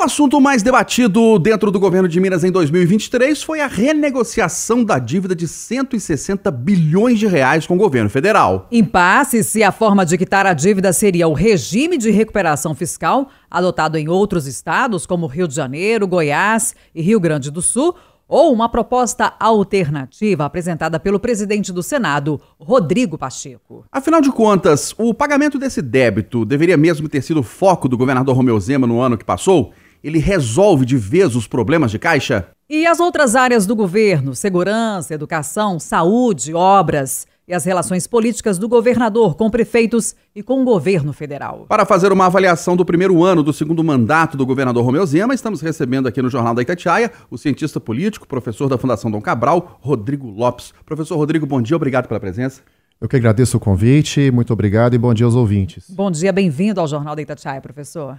assunto mais debatido dentro do governo de Minas em 2023 foi a renegociação da dívida de 160 bilhões de reais com o governo federal. Impasse se a forma de quitar a dívida seria o regime de recuperação fiscal adotado em outros estados, como Rio de Janeiro, Goiás e Rio Grande do Sul, ou uma proposta alternativa apresentada pelo presidente do Senado, Rodrigo Pacheco. Afinal de contas, o pagamento desse débito deveria mesmo ter sido o foco do governador Romeu Zema no ano que passou? Ele resolve de vez os problemas de caixa? E as outras áreas do governo, segurança, educação, saúde, obras e as relações políticas do governador com prefeitos e com o governo federal. Para fazer uma avaliação do primeiro ano do segundo mandato do governador Romeu Zema, estamos recebendo aqui no Jornal da Itatiaia o cientista político, professor da Fundação Dom Cabral, Rodrigo Lopes. Professor Rodrigo, bom dia, obrigado pela presença. Eu que agradeço o convite, muito obrigado e bom dia aos ouvintes. Bom dia, bem-vindo ao Jornal da Itatiaia, professor.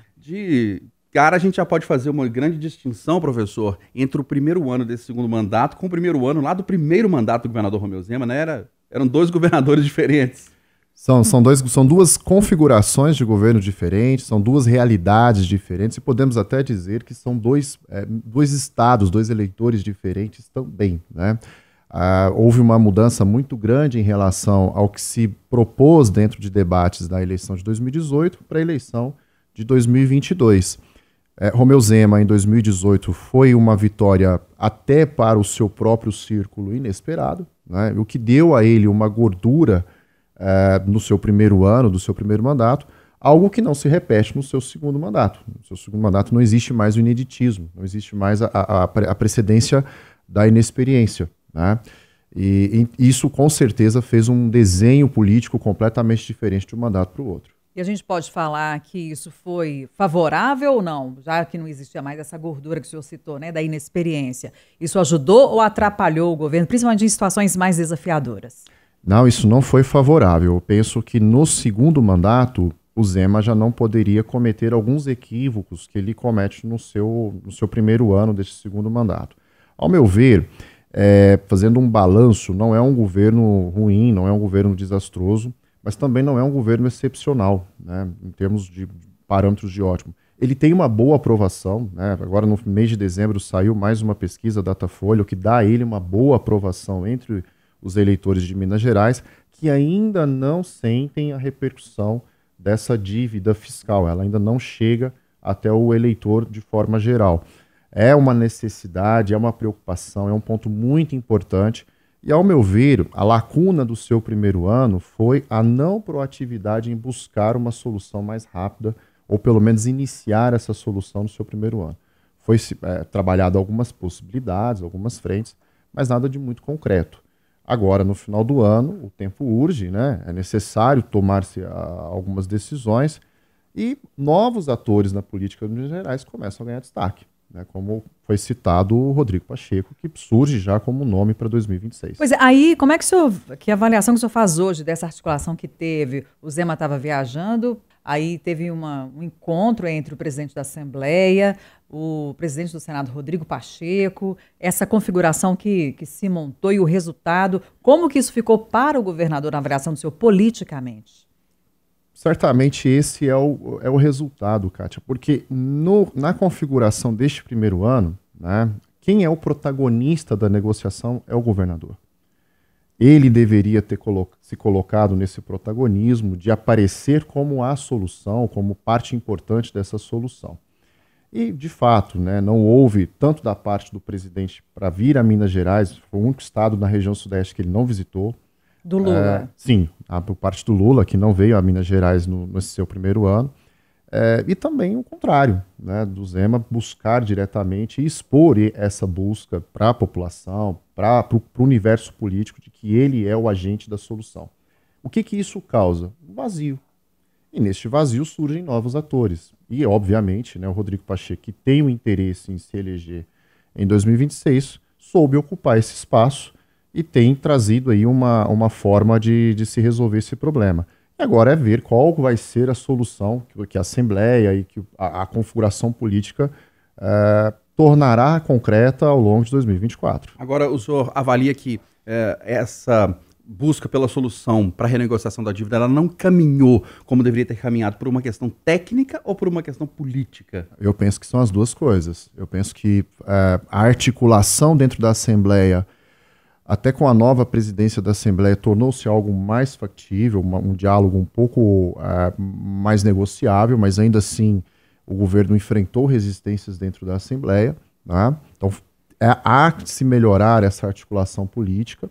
Cara, a gente já pode fazer uma grande distinção, professor, entre o primeiro ano desse segundo mandato com o primeiro ano lá do primeiro mandato do governador Romeu Zema, né? Eram dois governadores diferentes. São duas configurações de governo diferentes, são duas realidades diferentes e podemos até dizer que são dois estados, dois eleitores diferentes também, né? Houve uma mudança muito grande em relação ao que se propôs dentro de debates da eleição de 2018 para a eleição de 2022. Romeu Zema, em 2018, foi uma vitória até para o seu próprio círculo inesperado, né? O que deu a ele uma gordura no seu primeiro ano, do seu primeiro mandato, algo que não se repete no seu segundo mandato. No seu segundo mandato não existe mais o ineditismo, não existe mais a precedência da inexperiência, né? E isso, com certeza, fez um desenho político completamente diferente de um mandato para o outro. E a gente pode falar que isso foi favorável ou não, já que não existia mais essa gordura que o senhor citou, né, da inexperiência. Isso ajudou ou atrapalhou o governo, principalmente em situações mais desafiadoras? Não, isso não foi favorável. Eu penso que no segundo mandato, o Zema já não poderia cometer alguns equívocos que ele comete no seu primeiro ano desse segundo mandato. Ao meu ver, fazendo um balanço, não é um governo ruim, não é um governo desastroso, mas também não é um governo excepcional, né, em termos de parâmetros de ótimo. Ele tem uma boa aprovação, né, agora no mês de dezembro saiu mais uma pesquisa Datafolha, o que dá a ele uma boa aprovação entre os eleitores de Minas Gerais, que ainda não sentem a repercussão dessa dívida fiscal, ela ainda não chega até o eleitor de forma geral. É uma necessidade, é uma preocupação, é um ponto muito importante. E, ao meu ver, a lacuna do seu primeiro ano foi a não proatividade em buscar uma solução mais rápida, ou pelo menos iniciar essa solução no seu primeiro ano. Foi trabalhado algumas possibilidades, algumas frentes, mas nada de muito concreto. Agora, no final do ano, o tempo urge, né? É necessário tomar-se algumas decisões e novos atores na política de Minas Gerais começam a ganhar destaque, né, como foi citado o Rodrigo Pacheco, que surge já como nome para 2026. Pois é, aí como é que avaliação que o senhor faz hoje dessa articulação que teve? O Zema estava viajando, aí teve um encontro entre o presidente da Assembleia, o presidente do Senado, Rodrigo Pacheco, essa configuração que se montou e o resultado, como que isso ficou para o governador na avaliação do senhor politicamente? Certamente esse é o resultado, Kátia, porque na configuração deste primeiro ano, né, quem é o protagonista da negociação é o governador. Ele deveria ter se colocado nesse protagonismo de aparecer como a solução, como parte importante dessa solução. E, de fato, né, não houve, tanto da parte do presidente para vir a Minas Gerais, foi o único estado na região sudeste que ele não visitou. Do Lula. Sim, por parte do Lula, que não veio a Minas Gerais no seu primeiro ano. E também o contrário, né, do Zema buscar diretamente e expor essa busca para a população, para o universo político, de que ele é o agente da solução. O que isso causa? Um vazio. E neste vazio surgem novos atores. E, obviamente, né, o Rodrigo Pacheco, que tem o interesse em se eleger em 2026, soube ocupar esse espaço e tem trazido aí uma forma de se resolver esse problema. E agora é ver qual vai ser a solução que a Assembleia e que a configuração política tornará concreta ao longo de 2024. Agora, o senhor avalia que essa busca pela solução para a renegociação da dívida, ela não caminhou como deveria ter caminhado por uma questão técnica ou por uma questão política? Eu penso que são as duas coisas. Eu penso que a articulação dentro da Assembleia, até com a nova presidência da Assembleia, tornou-se algo mais factível, um diálogo um pouco mais negociável, mas ainda assim o governo enfrentou resistências dentro da Assembleia, né? Então há que se melhorar essa articulação política,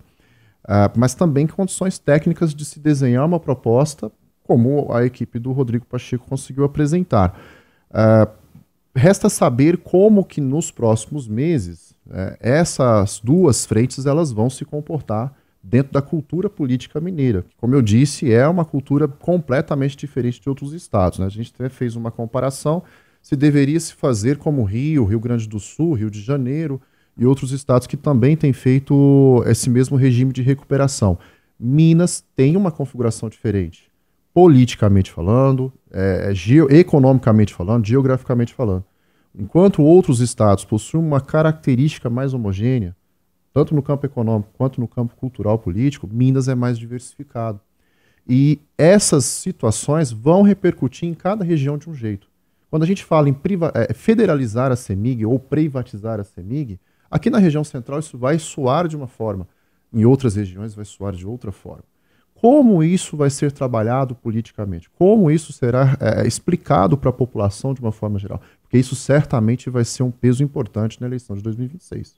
mas também condições técnicas de se desenhar uma proposta como a equipe do Rodrigo Pacheco conseguiu apresentar. Resta saber como que nos próximos meses essas duas frentes elas vão se comportar dentro da cultura política mineira, que, como eu disse, é uma cultura completamente diferente de outros estados, né? A gente até fez uma comparação, se deveria se fazer como Rio, Rio Grande do Sul, Rio de Janeiro e outros estados que também têm feito esse mesmo regime de recuperação. Minas tem uma configuração diferente, politicamente falando, economicamente falando, geograficamente falando. Enquanto outros estados possuem uma característica mais homogênea, tanto no campo econômico quanto no campo cultural político, Minas é mais diversificado. E essas situações vão repercutir em cada região de um jeito. Quando a gente fala em federalizar a CEMIG ou privatizar a CEMIG, aqui na região central isso vai soar de uma forma, em outras regiões vai soar de outra forma. Como isso vai ser trabalhado politicamente? Como isso será explicado para a população de uma forma geral? Porque isso certamente vai ser um peso importante na eleição de 2026.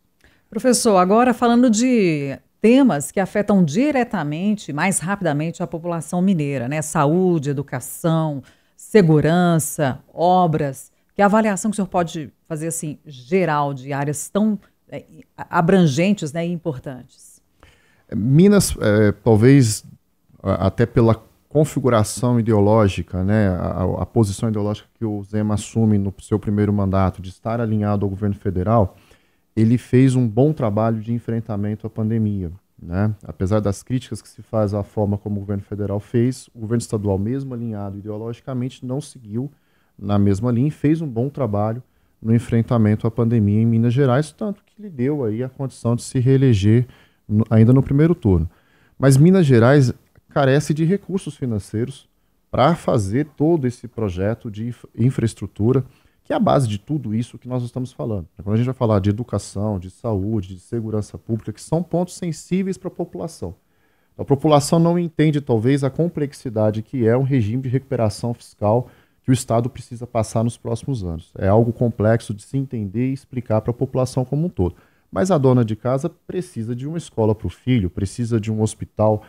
Professor, agora falando de temas que afetam diretamente, mais rapidamente, a população mineira, né? Saúde, educação, segurança, obras. Que avaliação que o senhor pode fazer, assim, geral, de áreas tão abrangentes, né, e importantes? Minas, talvez, até pela configuração ideológica, né, a posição ideológica que o Zema assume no seu primeiro mandato, de estar alinhado ao governo federal, ele fez um bom trabalho de enfrentamento à pandemia, né? Apesar das críticas que se faz à forma como o governo federal fez, o governo estadual, mesmo alinhado ideologicamente, não seguiu na mesma linha e fez um bom trabalho no enfrentamento à pandemia em Minas Gerais, tanto que lhe deu aí a condição de se reeleger ainda no primeiro turno. Mas Minas Gerais carece de recursos financeiros para fazer todo esse projeto de infraestrutura, que é a base de tudo isso que nós estamos falando. Quando a gente vai falar de educação, de saúde, de segurança pública, que são pontos sensíveis para a população. A população não entende, talvez, a complexidade que é um regime de recuperação fiscal que o Estado precisa passar nos próximos anos. É algo complexo de se entender e explicar para a população como um todo. Mas a dona de casa precisa de uma escola para o filho, precisa de um hospital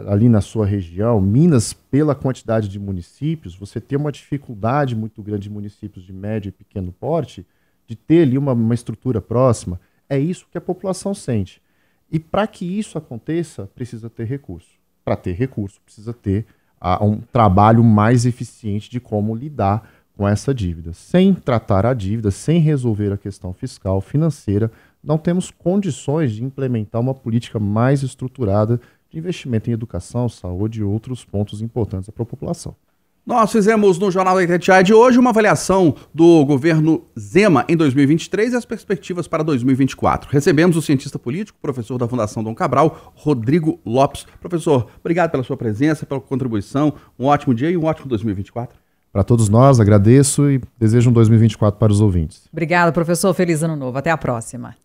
ali na sua região. Minas, pela quantidade de municípios, você tem uma dificuldade muito grande de municípios de médio e pequeno porte de ter ali uma estrutura próxima. É isso que a população sente. E para que isso aconteça, precisa ter recurso. Para ter recurso, precisa ter um trabalho mais eficiente de como lidar com essa dívida. Sem tratar a dívida, sem resolver a questão fiscal, financeira, não temos condições de implementar uma política mais estruturada de investimento em educação, saúde e outros pontos importantes para a população. Nós fizemos no Jornal da Itatiaia de hoje uma avaliação do governo Zema em 2023 e as perspectivas para 2024. Recebemos o cientista político, professor da Fundação Dom Cabral, Rodrigo Lopes. Professor, obrigado pela sua presença, pela contribuição. Um ótimo dia e um ótimo 2024. Para todos nós, agradeço e desejo um 2024 para os ouvintes. Obrigada, professor. Feliz ano novo. Até a próxima.